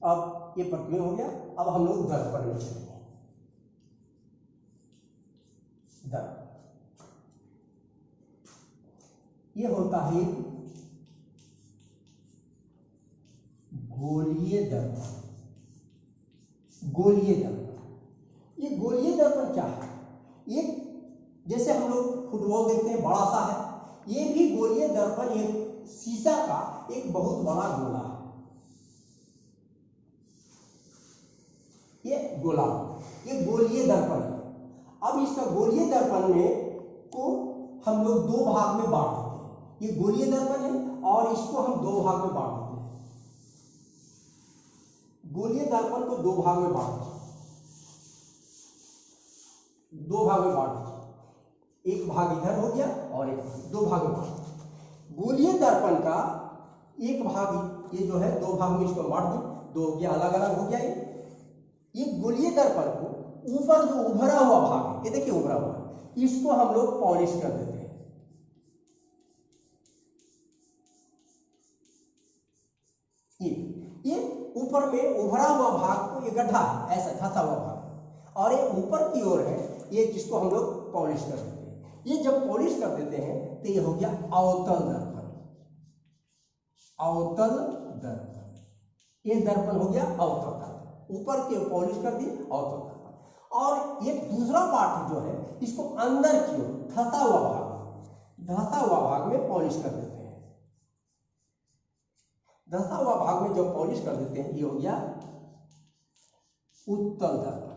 अब ये प्रतिबिंब हो गया। अब हम लोग दर्पण में चलेंगे। दर्पण ये होता है गोलीय दर्पण। गोलीय दर्पण, ये गोलीय दर्पण क्या है? ये जैसे हम लोग फुटबॉल देखते हैं बड़ा सा है, ये भी गोलीय दर्पण एक शीशा का एक बहुत बड़ा गोला है। ये गोला, ये गोलीय दर्पण है। अब इसका गोलीय दर्पण में को हम लोग दो भाग में बांट देते हैं। ये गोलीय दर्पण है और इसको हम दो भाग में बांट देते हैं। गोलीय दर्पण को दो भाग में बांट देते हैं। दो भाग में बांट देते हैं, एक भाग इधर हो गया और एक दो भाग में बांट देते हैं। गोलीय दर्पण का एक भाग ये जो है दो भाग में इसको बांट दें, दो हो गया, अलग अलग हो गया। ये गोलीय दर्पण को ऊपर जो उभरा हुआ भाग है, ये देखिए उभरा हुआ, इसको हम लोग पॉलिश कर देते हैं। ये ऊपर में उभरा हुआ भाग को, ये गड्ढा है ऐसा धंसा हुआ भाग, और ये ऊपर की ओर है ये, जिसको हम लोग पॉलिश कर देते हैं। ये जब पॉलिश कर देते हैं तो ये हो गया अवतल दर्पण। अवतल दर्पण, ये दर्पण हो गया अवतल दर्पण, ऊपर के पॉलिश कर दी, अवतल दर्पण। और एक दूसरा पार्ट जो है इसको अंदर की ओर धंसा हुआ भाग में पॉलिश कर देते हैं। धंसा हुआ भाग में जब पॉलिश कर देते हैं, ये हो गया उत्तल दर्पण।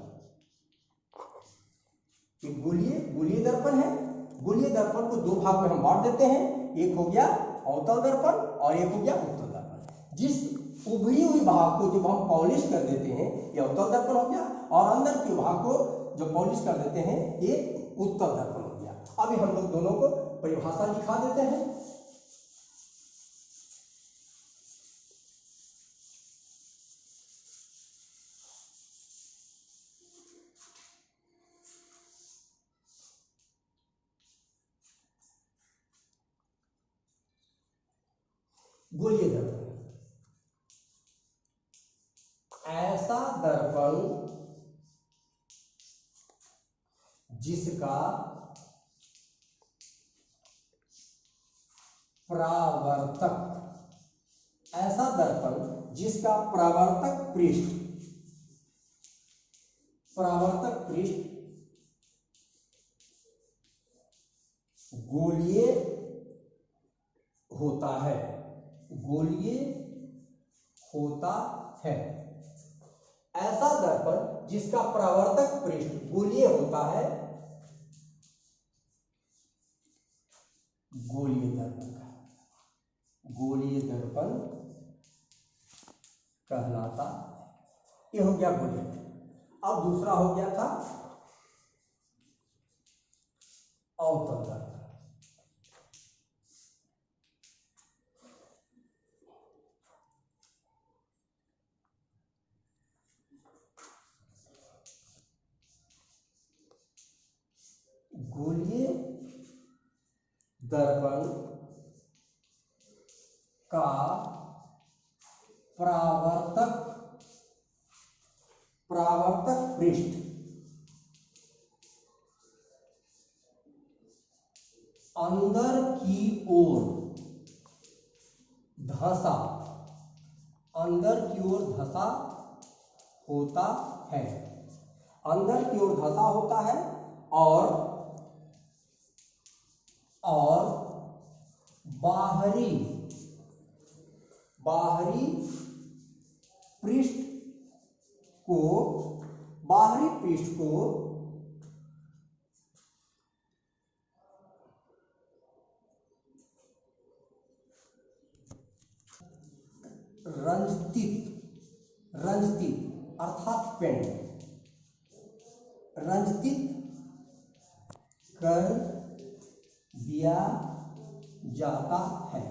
ये गोलीय दर्पण है। गोलीय दर्पण को दो भाग में हम बांट देते हैं, एक हो गया अवतल दर्पण और एक हो गया उत्तल दर्पण। जिस उभरी हुई भाग को जब हम पॉलिश कर देते हैं, ये अवतल दर्पण हो गया, और अंदर के भाग को जब पॉलिश कर देते हैं, ये उत्तल दर्पण हो गया। अभी हम लोग दोनों को परिभाषा लिखा देते हैं। गोलीय दर्पण, ऐसा दर्पण जिसका परावर्तक, ऐसा दर्पण जिसका परावर्तक पृष्ठ गोलीय होता है। गोलीय होता है, ऐसा दर्पण जिसका परावर्तक पृष्ठ गोलीय होता है, गोलीय दर्पण कहलाता। ये हो गया गोलीय। अब दूसरा हो गया था अवतल दर्पण। गोलीय दर्पण का परावर्तक पृष्ठ अंदर की ओर धंसा होता है। अंदर की ओर धंसा होता है और बाहरी पृष्ठ को रंजित अर्थात रंजित कर दिया जाता है।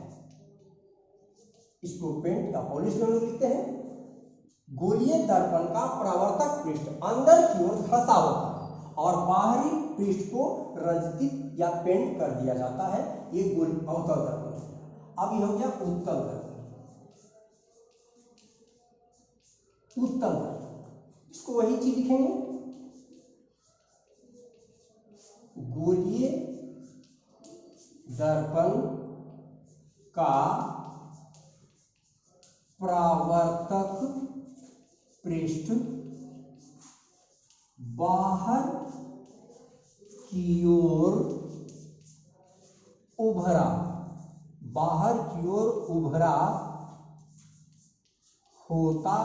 इसको पेंट का पॉलिश में लोग लिखते हैं। गोलीय दर्पण का परावर्तक पृष्ठ अंदर की ओर धंसा होता है और बाहरी पृष्ठ को रंजित या पेंट कर दिया जाता है। ये अवतल दर्पण। अब ये हो गया उत्तल दर्पण। उत्तल दर्पण, इसको वही चीज लिखेंगे, गोलीय दर्पण का परावर्तक पृष्ठ बाहर की ओर उभरा, बाहर की ओर उभरा होता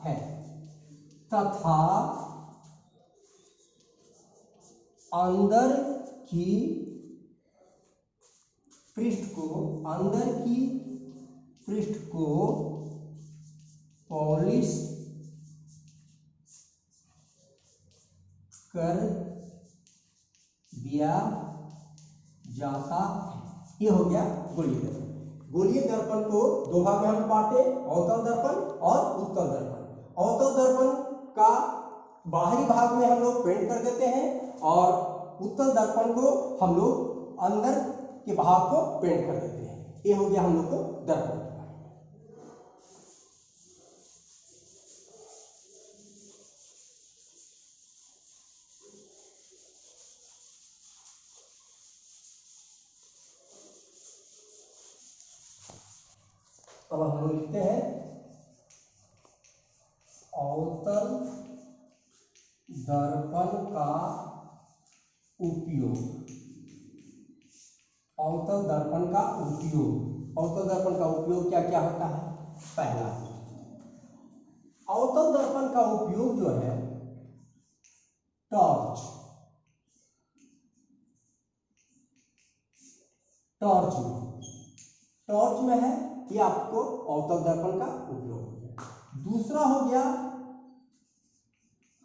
है तथा अंदर की पृष्ठ को पॉलिश कर दिया जाता है। ये हो गया गोलीय दर्पण। गोलीय दर्पण को दो भाग में हम बांटे, अवतल दर्पण और उत्तल दर्पण। अवतल दर्पण का बाहरी भाग में हम लोग पेंट कर देते हैं और उत्तल दर्पण को हम लोग अंदर के भाग को पेंट कर देते हैं। ये हो गया हम लोग को दर्पण। अब हम लोग लिखते हैं अवतल दर्पण का उपयोग। अवतल दर्पण का उपयोग, अवतल दर्पण का उपयोग क्या क्या होता है? पहला, अवतल दर्पण का उपयोग जो है टॉर्च में है, ये आपको अवतल दर्पण का उपयोग हो गया। दूसरा हो गया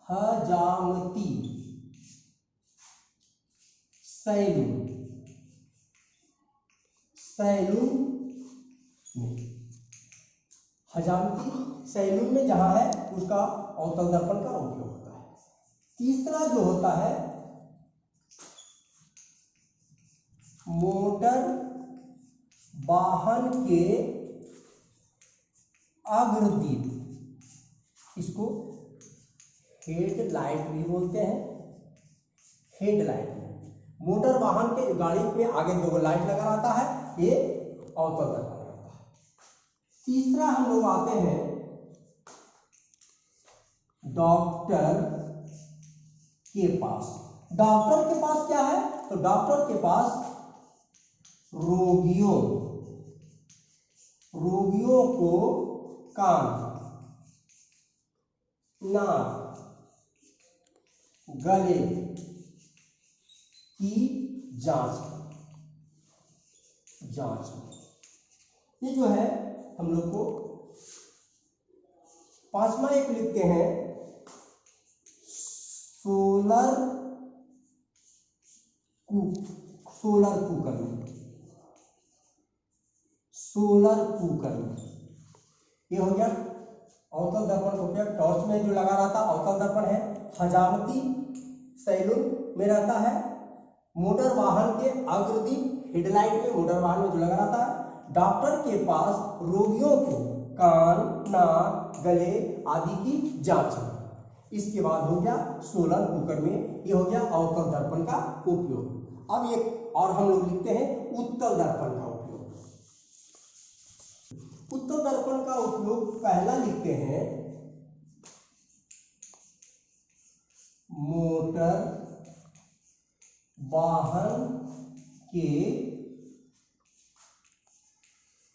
हजामती सैलून में, हजामती सैलून में जहां है उसका अवतल दर्पण का उपयोग होता है। तीसरा जो होता है मोटर वाहन के अग्रदीप, इसको हेडलाइट भी बोलते हैं। हेडलाइट, मोटर वाहन के गाड़ी में आगे दो लाइट लगा रहता है, ये अवतल दर्पण रहता है। तीसरा हम लोग आते हैं डॉक्टर के पास। डॉक्टर के पास क्या है? तो डॉक्टर के पास रोगियों को कान, नाक, गले की जांच। ये जो है हम लोग को पांचवा एक लिखते हैं सोलर कुकर। ये हो गया अवतल दर्पण हो गया। टॉर्च में जो लगा रहता अवतल दर्पण है। हजामती सैलून में रहता है। मोटर वाहन के अग्रदीप हेडलाइट में मोटर वाहन में जो लगा रहता है। डॉक्टर के पास रोगियों को कान, नाक, गले आदि की जांच। इसके बाद हो गया सोलर कुकर में, ये हो गया अवतल दर्पण का उपयोग। अब एक और हम लोग लिखते हैं उत्तल दर्पण का उपयोग। उत्तल दर्पण का उपयोग पहला लिखते हैं मोटर वाहन के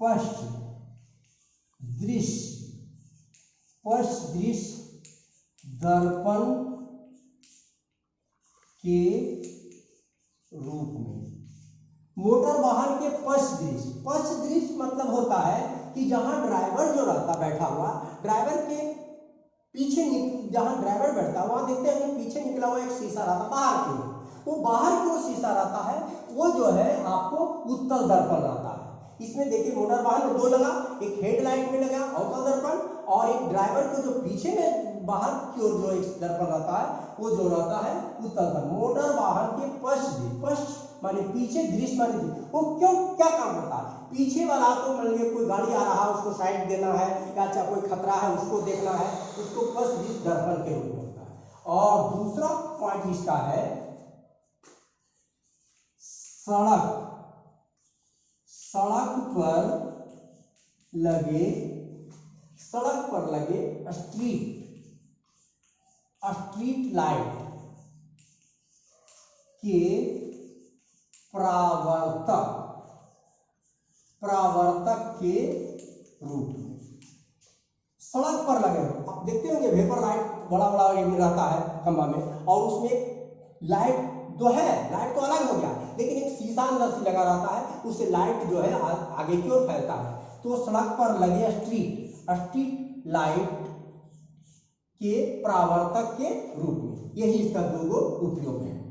पश्च दृश्य दर्पण के रूप में। मोटर वाहन के पश्च दृश्य मतलब होता है कि जहां ड्राइवर जो रहता बैठा हुआ, ड्राइवर के पीछे जहां ड्राइवर बैठता है वहां देखते हैं पीछे निकला हुआ एक शीशा रहता बाहर की ओर, वो बाहर की ओर शीशा रहता है, वो जो है आपको उत्तल दर्पण रहता है। इसमें देखिए मोटर वाहन में दो लगा, एक हेडलाइट में लगा अवतल दर्पण और एक ड्राइवर को जो पीछे में बाहर की ओर जो एक दर्पण रहता है वो जो रहता है उत्तल दर्पण। मोटर वाहन के पश्च माने पीछे, दृश्य माने वो क्यों क्या काम करता है? पीछे वाला को मान लीजिए कोई गाड़ी आ रहा है उसको साइड देना है, या अच्छा कोई खतरा है उसको देखना है, उसको पथ दृश्य दर्पण के रूप में होता है। और दूसरा पॉइंट इसका है सड़क पर लगे स्ट्रीट लाइट के परावर्तक के रूप में। सड़क पर लगे, आप देखते होंगे वेपर लाइट बड़ा बड़ा रहता है खंभा में, और उसमें लाइट तो है, लाइट तो अलग हो गया, लेकिन एक शीशा अंदर से लगा रहता है, उससे लाइट जो है आगे की ओर फैलता है। तो सड़क पर लगे स्ट्रीट लाइट के परावर्तक के रूप में, यही इसका दो उपयोग है।